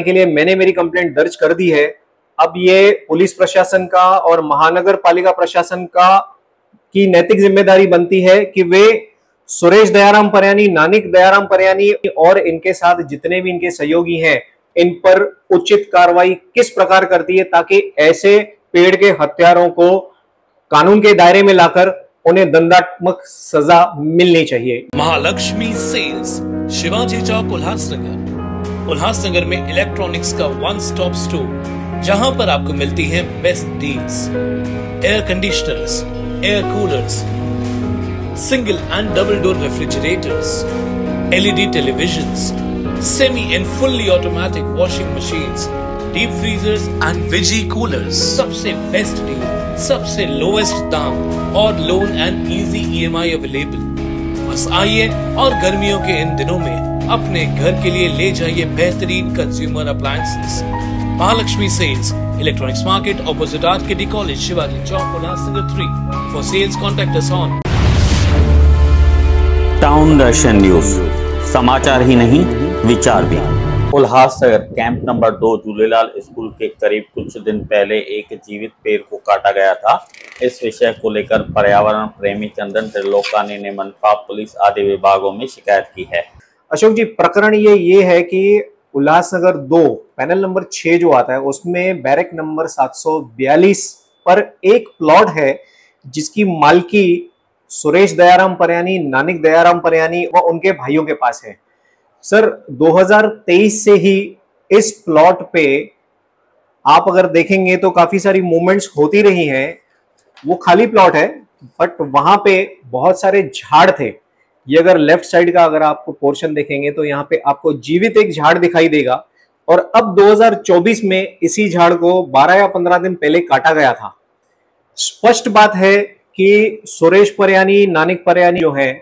के लिए मैंने मेरी कंप्लेंट दर्ज कर दी है। अब ये पुलिस प्रशासन का और महानगर पालिका प्रशासन का की नैतिक जिम्मेदारी बनती है कि वे सुरेश दयाराम परयानी, नानिक दयाराम परयानी और इनके साथ जितने भी इनके सहयोगी हैं, इन पर उचित कार्रवाई किस प्रकार करती है ताकि ऐसे पेड़ के हत्यारों को कानून के दायरे में लाकर उन्हें दंडात्मक सजा मिलनी चाहिए। महालक्ष्मी सेल्स, शिवाजी चौक, उल्लासनगर। उल्लासनगर में इलेक्ट्रॉनिक्स का वन स्टॉप स्टोर, जहां पर आपको मिलती हैं best deals, air conditioners, air coolers, single and double door refrigerators, LED televisions, semi and fully automatic washing machines, deep freezers and veggie coolers. सबसे बेस्ट डील, सबसे lowest दाम और loan and easy EMI available. बस आइए और गर्मियों के इन दिनों में अपने घर के लिए ले जाइए बेहतरीन consumer appliances. Mahalakshmi sales, electronics market, opposite RKD college, Shivaji Chowk, Ulhasnagar 3। For sales contact us on. Town Darshan news, समाचार ही नहीं विचार भी। Ulhasnagar camp number 2 Jhulelal school के करीब कुछ दिन पहले एक जीवित पेड़ को काटा गया था। इस विषय को लेकर पर्यावरण प्रेमी चंदन त्रिलोकानी ने मनपा, पुलिस आदि विभागों में शिकायत की है। अशोक जी, प्रकरण ये है कि उल्लासनगर 2 पैनल नंबर 6 जो आता है उसमें बैरक नंबर 742 पर एक प्लॉट है जिसकी मालकी सुरेश दयाराम परयानी, नानिक दयाराम परयानी व उनके भाइयों के पास है। सर, 2023 से ही इस प्लॉट पे आप अगर देखेंगे तो काफी सारी मूवमेंट्स होती रही हैं। वो खाली प्लॉट है बट वहां पे बहुत सारे झाड़ थे। ये अगर लेफ्ट साइड का अगर आपको पोर्शन देखेंगे तो यहाँ पे आपको जीवित एक झाड़ दिखाई देगा और अब 2024 में इसी झाड़ को 12 या 15 दिन पहले काटा गया था। स्पष्ट बात है कि सुरेश परयानी, नानिक परयानी जो है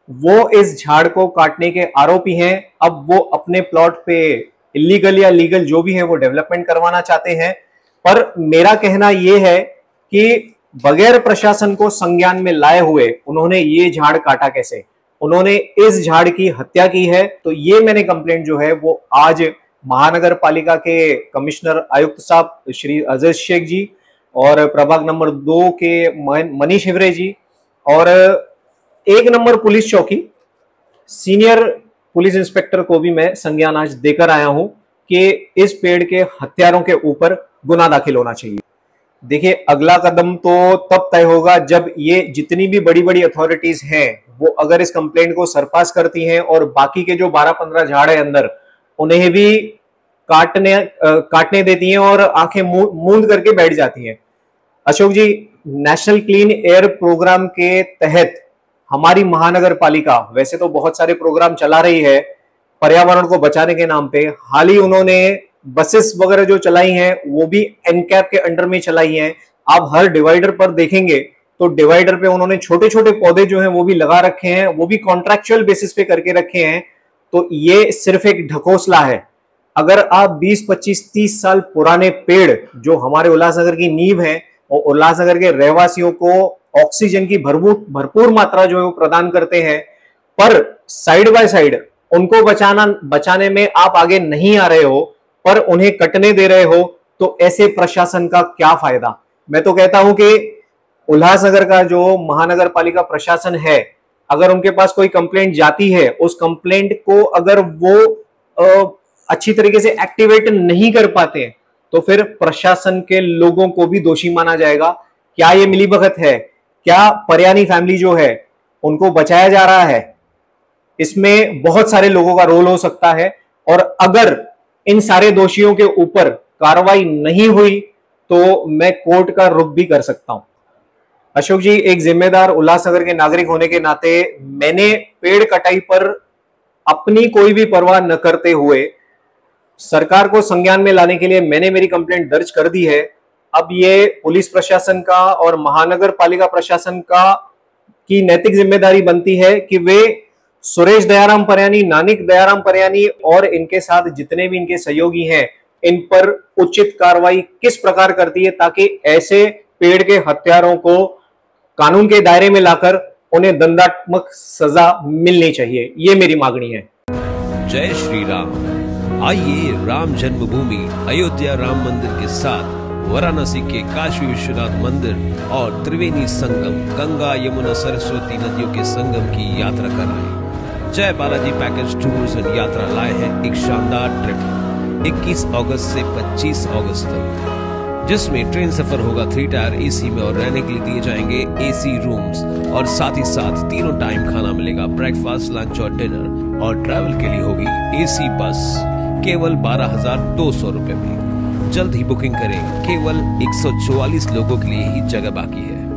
वो इस झाड़ को काटने के आरोपी हैं। अब वो अपने प्लॉट पे इलीगल या लीगल जो भी है वो डेवलपमेंट करवाना चाहते हैं। पर मेरा कहना यह है कि बगैर प्रशासन को संज्ञान में लाए हुए उन्होंने ये झाड़ काटा कैसे? उन्होंने इस झाड़ की हत्या की है। तो ये मैंने कंप्लेंट जो है वो आज महानगर पालिका के कमिश्नर आयुक्त साहब श्री अजय शेख जी और प्रभाग नंबर 2 के मनीष हिवरे जी और 1 नंबर पुलिस चौकी सीनियर पुलिस इंस्पेक्टर को भी मैं संज्ञान आज देकर आया हूं कि इस पेड़ के हत्यारों के ऊपर गुना दाखिल होना चाहिए। देखिए, अगला कदम तो तब तय होगा जब ये जितनी भी बड़ी बड़ी अथॉरिटीज हैं वो अगर इस कंप्लेंट को सरपास करती हैं और बाकी के जो 12-15 झाड़ है अंदर उन्हें भी काटने देती हैं और आंखें मूंद करके बैठ जाती हैं। अशोक जी, नेशनल क्लीन एयर प्रोग्राम के तहत हमारी महानगर पालिका वैसे तो बहुत सारे प्रोग्राम चला रही है पर्यावरण को बचाने के नाम पे। हाल ही उन्होंने बसेस वगैरह जो चलाई हैं वो भी एनकैप के अंडर में चलाई हैं। आप हर डिवाइडर पर देखेंगे तो डिवाइडर पे उन्होंने छोटे छोटे पौधे जो हैं वो भी लगा रखे हैं, वो भी कॉन्ट्रैक्चुअल बेसिस पे करके रखे हैं। तो ये सिर्फ एक ढकोसला है। अगर आप 20, 25, 30 साल पुराने पेड़ जो हमारे उल्लासनगर की नींव है और उल्लासनगर के रहवासियों को ऑक्सीजन की भरपूर मात्रा जो है वो प्रदान करते हैं, पर साइड बाय साइड उनको बचाने में आप आगे नहीं आ रहे हो पर उन्हें कटने दे रहे हो, तो ऐसे प्रशासन का क्या फायदा? मैं तो कहता हूं कि उल्लासनगर का जो महानगर पालिका प्रशासन है, अगर उनके पास कोई कंप्लेंट जाती है, उस कंप्लेंट को अगर वो अच्छी तरीके से एक्टिवेट नहीं कर पाते तो फिर प्रशासन के लोगों को भी दोषी माना जाएगा। क्या ये मिलीभगत है? क्या परयानी फैमिली जो है उनको बचाया जा रहा है? इसमें बहुत सारे लोगों का रोल हो सकता है और अगर इन सारे दोषियों के ऊपर कार्रवाई नहीं हुई तो मैं कोर्ट का रुख भी कर सकता हूं। अशोक जी, एक जिम्मेदार उल्लासनगर के नागरिक होने के नाते मैंने पेड़ कटाई पर अपनी कोई भी परवाह न करते हुए सरकार को संज्ञान में लाने के लिए मैंने मेरी कंप्लेंट दर्ज कर दी है। अब ये पुलिस प्रशासन का और महानगर पालिका प्रशासन का की नैतिक जिम्मेदारी बनती है कि वे सुरेश दयाराम परयानी, नानिक दयाराम परयानी और इनके साथ जितने भी इनके सहयोगी हैं, इन पर उचित कार्रवाई किस प्रकार करती है ताकि ऐसे पेड़ के हत्यारों को कानून के दायरे में लाकर उन्हें दंडात्मक सजा मिलनी चाहिए। ये मेरी मांगनी है। जय श्री राम। आइए राम जन्मभूमि अयोध्या राम मंदिर के साथ वाराणसी के काशी विश्वनाथ मंदिर और त्रिवेणी संगम गंगा यमुना सरस्वती नदियों के संगम की यात्रा कराएं। जय बालाजी पैकेज टूर्स एंड यात्रा लाए हैं एक शानदार ट्रिप 21 अगस्त से 25 अगस्त तक, जिसमें ट्रेन सफर होगा 3 टायर एसी में और रहने के लिए दिए जाएंगे एसी रूम्स और साथ ही साथ तीनों टाइम खाना मिलेगा, ब्रेकफास्ट, लंच और डिनर। और ट्रैवल के लिए होगी एसी बस केवल 12,200 रुपए में। जल्द ही बुकिंग करें, केवल 144 लोगों के लिए ही जगह बाकी है।